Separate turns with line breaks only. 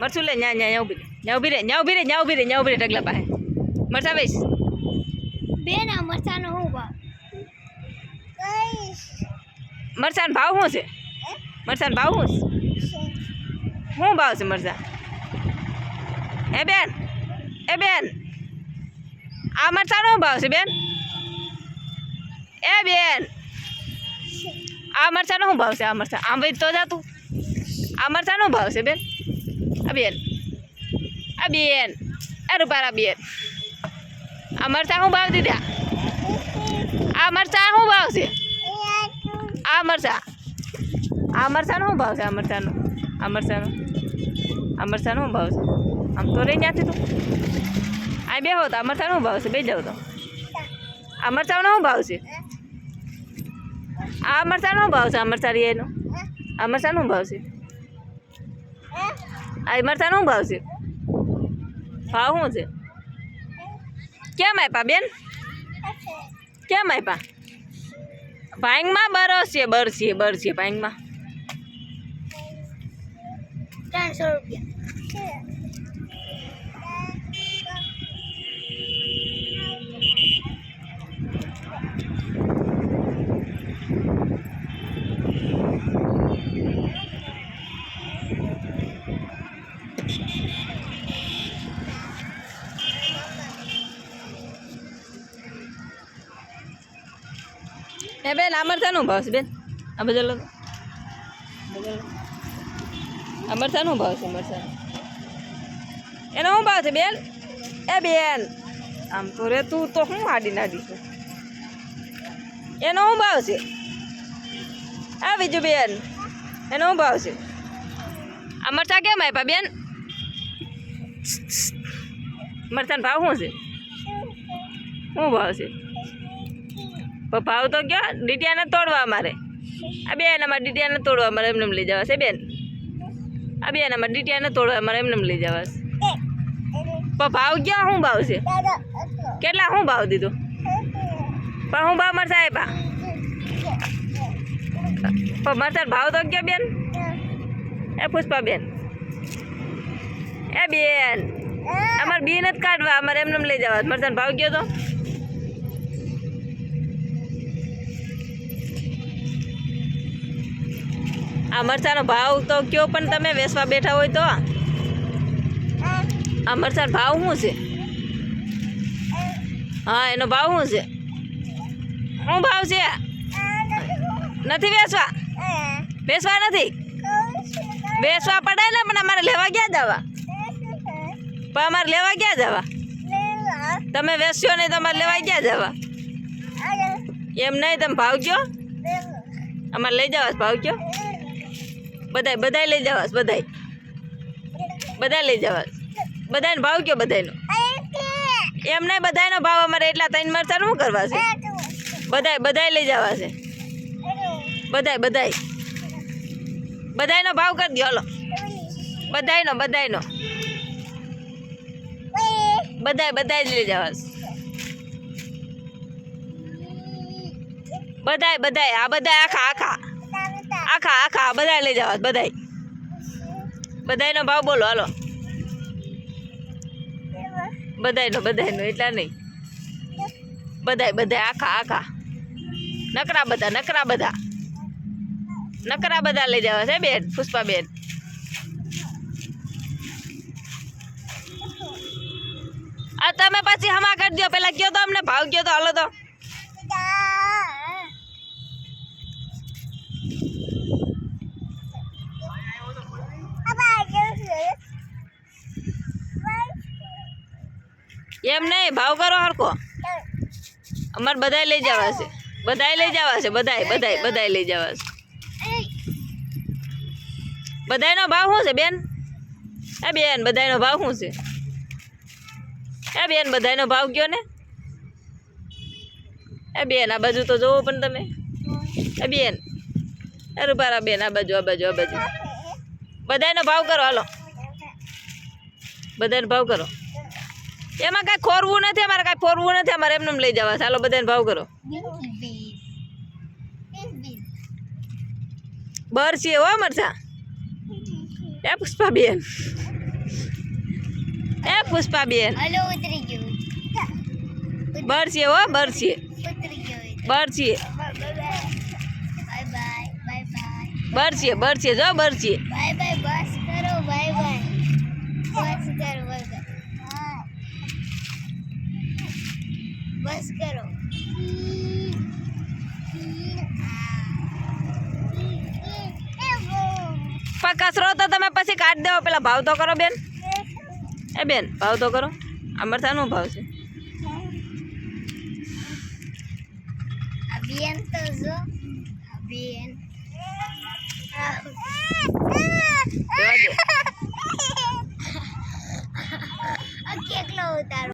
મરચું લે ન્યા ઉભી રે ઢગલા પાસે મરચા વેચ
બેન આ મરચાનો હું ભાવ
મરચાનો ભાવ શું છે મરચાનો ભાવ શું ભાવ છે મરચા એ બેન આ મરચાનો શું ભાવ છે બેન એ બેન આ મરચાનો શું ભાવ છે આ મરચા આમ વેચ તો જાતું આ મરચાનો ભાવ છે બેન આ બેન એ રૂપારા બેન આ મરચા શું ભાવ દીધા આ મરચા શું ભાવ છે આ મરચાનો શું ભાવ છે આ મરચાનો શું ભાવ છે આમ તો રહી ત્યાંથી તું આ બેહો તો આ મરચાનો શું ભાવ છે બે જાવ તો આ મરચાનો શું ભાવ છે આ મરચાનો શું ભાવ છે આ મરચા રીયાનો આ મરચાનો શું ભાવ છે આ મરચાનો શું ભાવ છે ભાવ શું છે કેમ આપ્યા બેન કેમ આપ્યા ભાંગમાં બરસ છે ભાંગમાં
300 રૂપિયા
એ બેન આ મરચાનો ભાવ છે બેન આ બધા લોકો આ મરચાનો ભાવ છે મરચાનો એનો શું ભાવ છે બેન એ બેન આમ તો રે તું તો શું આડી છું એનો શું ભાવ છે આ બીજું બેન એનો શું ભાવ છે આ મરચા કેમ આપ્યા બેન મરચાનો ભાવ શું છે શું ભાવ છે ભાવ તો કયો ડીટિયાને તોડવા અમારે આ બેન અમારે ડીટિયાને તોડવા અમારે એમને લઈ જવા છે બેન આ બેન અમારે ડીટિયાને તોડવા અમારે એમને લઈ જવા છે પણ ભાવ કયો શું ભાવ છે કેટલા શું ભાવ દીધો પણ શું ભાવ મરચા આપ્યા પણ મરચા ભાવ તો કયો બેન એ પુષ્પા બેન એ બેન અમારે બી નથી કાઢવા અમારે એમને લઈ જવા મરચાનો ભાવ કયો તો આ મરચાનો ભાવ તો કયો પણ તમે વેચવા બેઠા હોય તો આ મરચાનો ભાવ શું છે હા એનો ભાવ શું છે શું ભાવ છે નથી વેચવા નથી વેચવા પડે ને પણ અમારે લેવા ક્યાં જવા પણ અમારે લેવા ક્યાં જવા તમે વેચશો નહીં તો અમારે લેવા ક્યાં જવા એમ નહીં તમે ભાવ કયો અમારે લઈ જવા ભાવ કયો બધાય લઈ જવાસ બધા લઈ જવાસ બધાનો ભાવ કયો બધાનો એમ નહીં બધાનો ભાવ અમારે એટલા 3 મરચાં શું કરવા છે બધાય લઈ જવા છે બધાયનો ભાવ કરી દો હાલો બધાય જ લઈ જવાસ બધાય આ બધા આખા બધા લઈ જવા બધાયનો ભાવ બોલો હાલો બધાયનો એટલા નહીં બધાય આખા નકરા બધા લઈ જવા છે બેન પુષ્પા બેન આ તમે પછી હમા કરી દો પેલા કયો તો અમને ભાવ કયો તો હાલો તો એમ નહીં ભાવ કરો હરકો અમારે બધાય લઈ જવા છે બધાય લઈ જવા છે બધાયનો ભાવ શું છે બેન એ બેન બધાયનો ભાવ શું છે એ બેન બધાયનો ભાવ કયો ને એ બેન આ બાજુ તો જોવો પણ તમે એ બેન એ રૂપારા બેન આ બાજુ બધાયનો ભાવ કરો હાલો બધાનો ભાવ કરો એમાં કાંઈ ખોરવું નથી અમારે કાંઈ ફોરવું નથી અમારે એમને લઈ જવા ચાલો બધાને ભાવ કરો બર છે હો મરચા એ પુષ્પા બેન પુષ્પાબેન
હલો ઉતરી ગયું
બરસીએ હો બરસીએ
ઉતરી ગયું
બરસીએ
બાય બાય બાય બાય
બરસીએ બરસીએ જો બરસીએ
બાય બાય બસ કરો બાય બાય બસ કરો બસ કરો
પણ કચરો તો તમે પછી કાઢી દેવો પેલા ભાવ તો કરો બેન એ બેન ભાવ તો કરો અમરથાનો ભાવ છે
આ બેન તો જો આ બેન
જોવા દે.
આ કેટલો ઉતારો